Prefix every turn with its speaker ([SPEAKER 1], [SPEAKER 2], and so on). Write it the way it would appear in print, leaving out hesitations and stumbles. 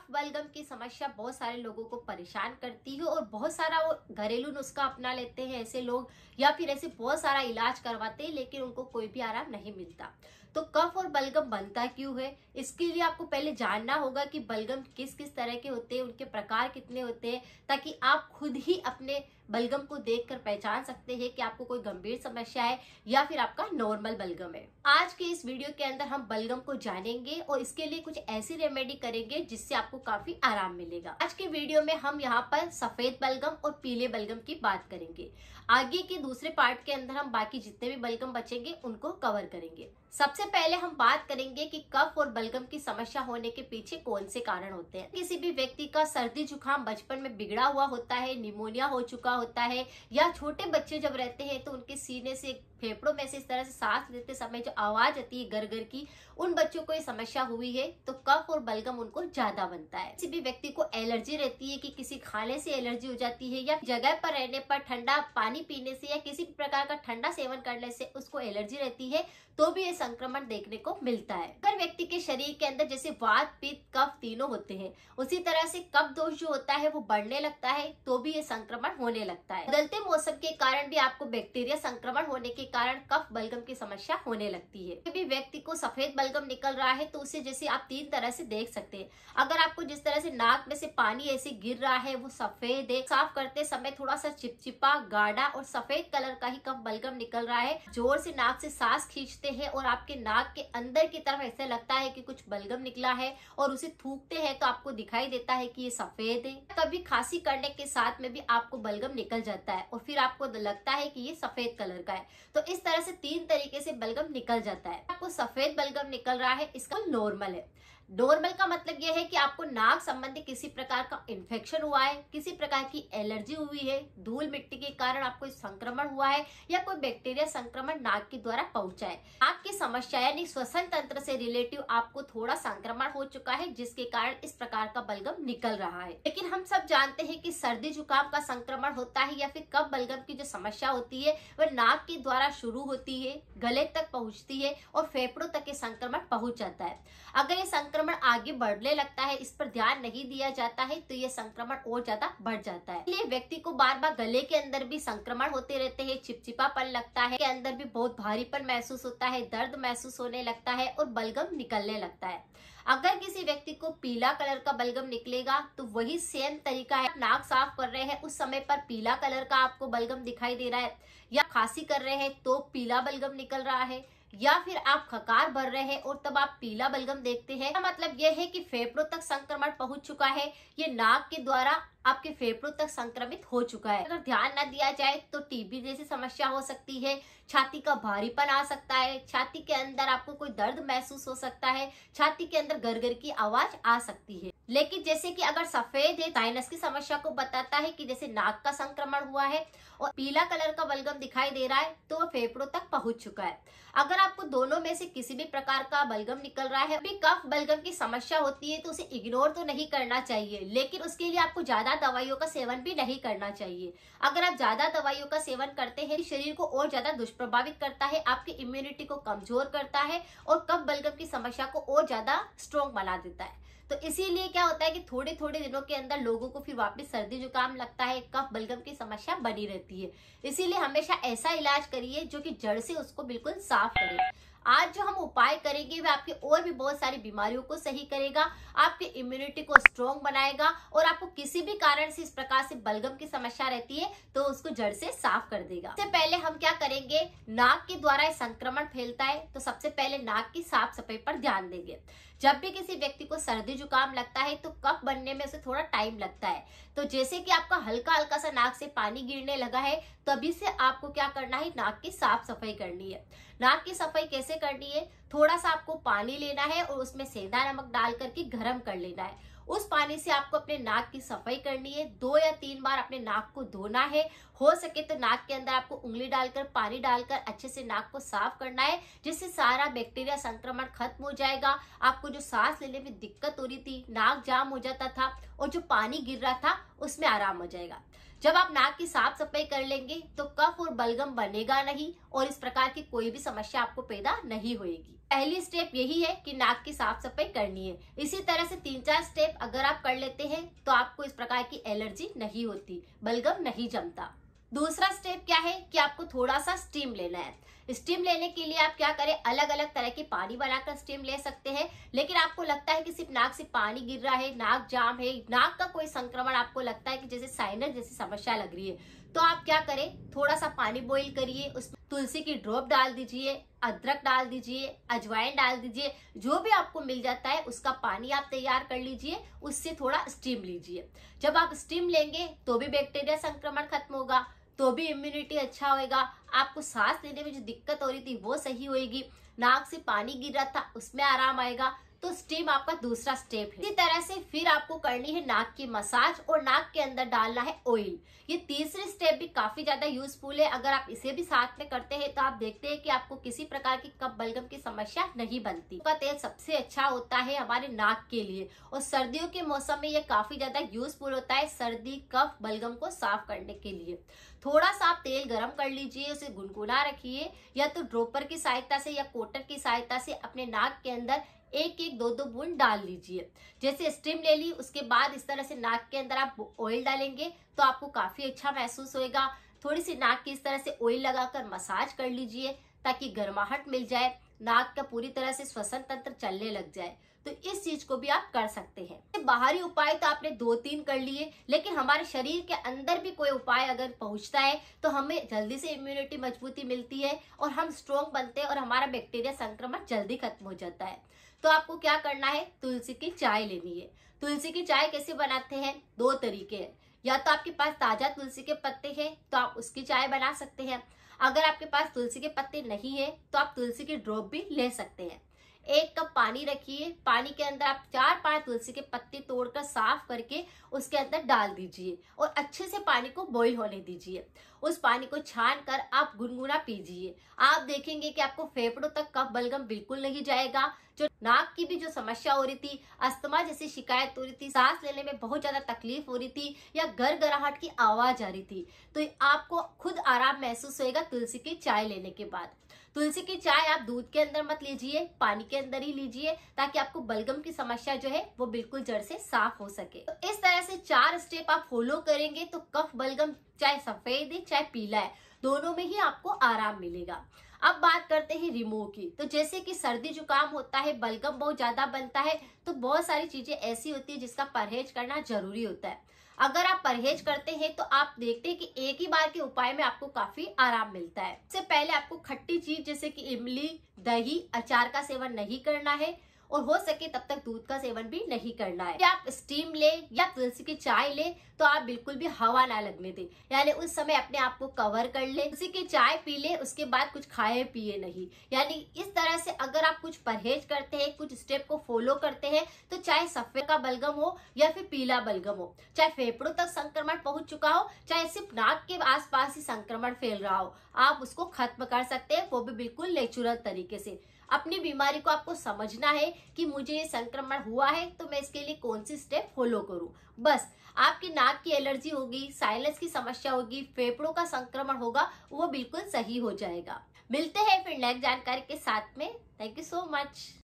[SPEAKER 1] कफ बलगम की समस्या बहुत सारे लोगों को परेशान करती है और बहुत सारा वो घरेलू नुस्खा अपना लेते हैं ऐसे लोग, या फिर ऐसे बहुत सारा इलाज करवाते हैं लेकिन उनको कोई भी आराम नहीं मिलता। तो कफ और बलगम बनता क्यों है, इसके लिए आपको पहले जानना होगा कि बलगम किस किस तरह के होते हैं, उनके प्रकार कितने होते हैं, ताकि आप खुद ही अपने बलगम को देखकर पहचान सकते हैं कि आपको कोई गंभीर समस्या है या फिर आपका नॉर्मल बलगम है। आज के इस वीडियो के अंदर हम बलगम को जानेंगे और इसके लिए कुछ ऐसी रेमेडी करेंगे जिससे आपको काफी आराम मिलेगा। आज के वीडियो में हम यहाँ पर सफेद बलगम और पीले बलगम की बात करेंगे। आगे के दूसरे पार्ट के अंदर हम बाकी जितने भी बलगम बचेंगे उनको कवर करेंगे। सबसे पहले हम बात करेंगे कि कफ और बलगम की समस्या होने के पीछे कौन से कारण होते हैं। किसी भी व्यक्ति का सर्दी जुकाम बचपन में बिगड़ा हुआ होता है, निमोनिया हो चुका होता है, या छोटे बच्चे जब रहते हैं तो उनके सीने से फेफड़ों में से इस तरह से सांस लेते समय जो आवाज आती है गर गर की, उन बच्चों को ये समस्या हुई है तो कफ और बलगम उनको ज्यादा बनता है। किसी भी व्यक्ति को एलर्जी रहती है कि किसी खाने से एलर्जी हो जाती है, या जगह पर रहने पर ठंडा पानी पीने से या किसी भी प्रकार का ठंडा सेवन करने से उसको एलर्जी रहती है, तो भी ये संक्रमण देखने को मिलता है। अगर व्यक्ति के शरीर के अंदर जैसे वात पित्त कफ तीनों होते हैं, उसी तरह से कफ दोष जो होता है वो बढ़ने लगता है तो भी ये संक्रमण होने लगता है। बदलते मौसम के कारण भी आपको बैक्टीरिया संक्रमण होने के कारण कफ बलगम की समस्या होने लगती है। भी व्यक्ति को सफेद बलगम निकल रहा है तो उसे जैसे आप तीन तरह से देख सकते हैं। अगर आपको जिस तरह से नाक में से पानी ऐसे गिर रहा है वो सफेद है, साफ करते समय थोड़ा सा चिपचिपा गाढ़ा और सफेद कलर का ही कफ बलगम निकल रहा है, जोर से नाक से सांस खींचते हैं और आपके नाक के अंदर की तरफ ऐसे लगता है कि कुछ बलगम निकला है और उसे थूकते हैं तो आपको दिखाई देता है कि ये सफेद है। कभी खांसी करने के साथ में भी आपको बलगम निकल जाता है और फिर आपको लगता है कि ये सफेद कलर का है। तो इस तरह से तीन तरीके से बलगम निकल जाता है। आपको सफेद बलगम निकल रहा है, इसका नॉर्मल है। नॉर्मल का मतलब यह है कि आपको नाक संबंधी किसी प्रकार का इन्फेक्शन हुआ है, किसी प्रकार की एलर्जी हुई है, धूल मिट्टी के कारण आपको संक्रमण हुआ है, या कोई बैक्टीरिया संक्रमण नाक के द्वारा पहुंचा है। नाक की समस्या यानी श्वसन तंत्र से रिलेटिव आपको थोड़ा संक्रमण हो चुका है जिसके कारण इस प्रकार का बलगम निकल रहा है। लेकिन हम सब जानते हैं कि सर्दी जुकाम का संक्रमण होता है या फिर कफ बलगम की जो समस्या होती है वह नाक के द्वारा शुरू होती है, गले तक पहुंचती है और फेफड़ों तक ये संक्रमण पहुंच जाता है। अगर ये संक्रमण आगे बढ़ने लगता है, इस पर ध्यान नहीं दिया जाता है तो ये संक्रमण और ज्यादा बढ़ जाता है। इसलिए व्यक्ति को बार बार गले के अंदर भी संक्रमण होते रहते हैं, चिपचिपापन लगता है, के अंदर भी बहुत भारीपन महसूस होता है, दर्द महसूस होने लगता है और बलगम निकलने लगता है। अगर किसी व्यक्ति को पीला कलर का बलगम निकलेगा तो वही सेम तरीका है। नाक साफ कर रहे हैं उस समय पर पीला कलर का आपको बलगम दिखाई दे रहा है, या खांसी कर रहे हैं तो पीला बलगम निकल रहा है, या फिर आप खकार भर रहे हैं और तब आप पीला बलगम देखते हैं, मतलब यह है कि फेफड़ों तक संक्रमण पहुंच चुका है, ये नाक के द्वारा आपके फेफड़ों तक संक्रमित हो चुका है। अगर ध्यान न दिया जाए तो टीबी जैसी समस्या हो सकती है, छाती का भारीपन आ सकता है, छाती के अंदर आपको कोई दर्द महसूस हो सकता है, छाती के अंदर गरगर की आवाज आ सकती है। लेकिन जैसे कि अगर सफेद है साइनस की समस्या को बताता है कि जैसे नाक का संक्रमण हुआ है, और पीला कलर का बलगम दिखाई दे रहा है तो वह फेफड़ों तक पहुंच चुका है। अगर आपको दोनों में से किसी भी प्रकार का बलगम निकल रहा है, भी कफ बलगम की समस्या होती है तो उसे इग्नोर तो नहीं करना चाहिए, लेकिन उसके लिए आपको ज्यादा दवाइयों का सेवन भी नहीं करना चाहिए। अगर आप ज्यादा दवाइयों का सेवन करते हैं शरीर को और ज्यादा दुष्प्रभावित करता है, आपकी इम्यूनिटी को कमजोर करता है और कफ बलगम की समस्या को और ज्यादा स्ट्रॉन्ग बना देता है। तो इसीलिए क्या होता है कि थोड़े थोड़े दिनों के अंदर लोगों को फिर वापस सर्दी जुकाम लगता है, कफ बलगम की समस्या बनी रहती है। इसीलिए हमेशा ऐसा इलाज करिए जो कि जड़ से उसको बिल्कुल साफ करे। आज जो हम उपाय करेंगे वह आपकी और भी बहुत सारी बीमारियों को सही करेगा, आपकी इम्यूनिटी को स्ट्रॉन्ग बनाएगा और आपको किसी भी कारण से इस प्रकार से बलगम की समस्या रहती है तो उसको जड़ से साफ कर देगा। सबसे पहले हम क्या करेंगे, नाक के द्वारा संक्रमण फैलता है तो सबसे पहले नाक की साफ सफाई पर ध्यान देंगे। जब भी किसी व्यक्ति को सर्दी जुकाम लगता है तो कफ बनने में उसे थोड़ा टाइम लगता है, तो जैसे कि आपका हल्का हल्का सा नाक से पानी गिरने लगा है तभी से आपको क्या करना है, नाक की साफ सफाई करनी है। नाक की सफाई कैसे करनी है, थोड़ा सा आपको पानी लेना है और उसमें सेंधा नमक डाल करके गर्म कर लेना है। उस पानी से आपको अपने नाक की सफाई करनी है, 2 या 3 बार अपने नाक को धोना है। हो सके तो नाक के अंदर आपको उंगली डालकर पानी डालकर अच्छे से नाक को साफ करना है, जिससे सारा बैक्टीरिया संक्रमण खत्म हो जाएगा। आपको जो सांस लेने में दिक्कत हो रही थी, नाक जाम हो जाता था और जो पानी गिर रहा था उसमें आराम हो जाएगा। जब आप नाक की साफ सफाई कर लेंगे तो कफ और बलगम बनेगा नहीं और इस प्रकार की कोई भी समस्या आपको पैदा नहीं होगी। पहली स्टेप यही है कि नाक की साफ सफाई करनी है। इसी तरह से 3-4 स्टेप अगर आप कर लेते हैं तो आपको इस प्रकार की एलर्जी नहीं होती, बलगम नहीं जमता। दूसरा स्टेप क्या है कि आपको थोड़ा सा स्टीम लेना है। स्टीम लेने के लिए आप क्या करें, अलग अलग तरह की पानी बनाकर स्टीम ले सकते हैं। लेकिन आपको लगता है कि सिर्फ नाक से पानी गिर रहा है, नाक जाम है, नाक का कोई संक्रमण आपको लगता है कि जैसे साइनस जैसी समस्या लग रही है, तो आप क्या करें, थोड़ा सा पानी बॉईल करिए, उसमें तुलसी की ड्रॉप डाल दीजिए, अदरक डाल दीजिए, अजवाइन डाल दीजिए, जो भी आपको मिल जाता है उसका पानी आप तैयार कर लीजिए, उससे थोड़ा स्टीम लीजिए। जब आप स्टीम लेंगे तो भी बैक्टीरिया संक्रमण खत्म होगा, तो भी इम्यूनिटी अच्छा होएगा, आपको सांस लेने में जो दिक्कत हो रही थी वो सही होएगी, नाक से पानी गिर रहा था उसमें आराम आएगा। तो स्टीम आपका दूसरा स्टेप है। इसी तरह से फिर आपको करनी है नाक की मसाज और नाक के अंदर डालना है ऑयल। ये तीसरी स्टेप भी काफी ज्यादा यूजफुल है। अगर आप इसे भी साथ में करते हैं तो आप देखते हैं कि आपको किसी प्रकार की कफ बलगम की समस्या नहीं बनती। का तेल सबसे अच्छा होता है हमारे नाक के लिए, और सर्दियों के मौसम में ये काफी ज्यादा यूजफुल होता है सर्दी कफ बलगम को साफ करने के लिए। थोड़ा सा आप तेल गरम कर लीजिए, उसे गुनगुना रखिए, या तो ड्रॉपर की सहायता से या कोटर की सहायता से अपने नाक के अंदर एक एक दो दो बूंद डाल लीजिए। जैसे स्टीम ले ली, उसके बाद इस तरह से नाक के अंदर आप ऑयल डालेंगे तो आपको काफी अच्छा महसूस होएगा। थोड़ी सी नाक की इस तरह से ऑयल लगाकर मसाज कर लीजिए ताकि गर्माहट मिल जाए, नाक का पूरी तरह से श्वसन तंत्र चलने लग जाए। तो इस चीज को भी आप कर सकते हैं। बाहरी उपाय तो आपने 2-3 कर लिए, लेकिन हमारे शरीर के अंदर भी कोई उपाय अगर पहुंचता है तो हमें जल्दी से इम्यूनिटी मजबूती मिलती है और हम स्ट्रॉन्ग बनते हैं और हमारा बैक्टीरिया संक्रमण जल्दी खत्म हो जाता है। तो आपको क्या करना है, तुलसी की चाय लेनी है। तुलसी की चाय कैसे बनाते हैं, 2 तरीके हैं। या तो आपके पास ताजा तुलसी के पत्ते हैं तो आप उसकी चाय बना सकते हैं। अगर आपके पास तुलसी के पत्ते नहीं है तो आप तुलसी की ड्रॉप भी ले सकते हैं। 1 कप पानी रखिए, पानी के अंदर आप 4-5 तुलसी के पत्ते तोड़कर साफ करके उसके अंदर डाल दीजिए और अच्छे से पानी को बॉईल होने दीजिए। उस पानी को छान कर आप गुनगुना पीजिए। आप देखेंगे कि आपको फेफड़ों तक कफ बलगम बिल्कुल नहीं जाएगा। जो नाक की भी जो समस्या हो रही थी, अस्थमा जैसी शिकायत हो रही थी, सांस लेने में बहुत ज्यादा तकलीफ हो रही थी या गड़गड़ाहट की आवाज आ रही थी, तो आपको खुद आराम महसूस होएगा तुलसी की चाय लेने के बाद। तुलसी की चाय आप दूध के अंदर मत लीजिए, पानी के अंदर ही लीजिए ताकि आपको बलगम की समस्या जो है वो बिल्कुल जड़ से साफ हो सके। तो इस तरह से 4 स्टेप आप फॉलो करेंगे तो कफ बलगम चाहे सफेद है चाहे पीला है, दोनों में ही आपको आराम मिलेगा। अब बात करते हैं रिमूव की। तो जैसे कि सर्दी जुकाम होता है, बलगम बहुत ज्यादा बनता है, तो बहुत सारी चीजें ऐसी होती है जिसका परहेज करना जरूरी होता है। अगर आप परहेज करते हैं तो आप देखते हैं कि एक ही बार के उपाय में आपको काफी आराम मिलता है। इससे पहले आपको खट्टी चीज जैसे कि इमली, दही, अचार का सेवन नहीं करना है और हो सके तब तक दूध का सेवन भी नहीं करना है। आप स्टीम ले या तुलसी की चाय ले तो आप बिल्कुल भी हवा ना लगने दें, यानी उस समय अपने आप को कवर कर ले। तुलसी की चाय पी ले, उसके बाद कुछ खाए पिए नहीं। यानी इस तरह से अगर आप कुछ परहेज करते हैं, कुछ स्टेप को फॉलो करते हैं, तो चाहे सफेद का बलगम हो या फिर पीला बलगम हो, चाहे फेफड़ों तक संक्रमण पहुंच चुका हो, चाहे सिर्फ नाक के आसपास ही संक्रमण फैल रहा हो, आप उसको खत्म कर सकते हैं, वो भी बिल्कुल नेचुरल तरीके से। अपनी बीमारी को आपको समझना है कि मुझे ये संक्रमण हुआ है तो मैं इसके लिए कौन सी स्टेप फॉलो करूं। बस आपकी नाक की एलर्जी होगी, साइनस की समस्या होगी, फेफड़ों का संक्रमण होगा, वो बिल्कुल सही हो जाएगा। मिलते हैं फिर नेक्स्ट जानकारी के साथ में। Thank you so much.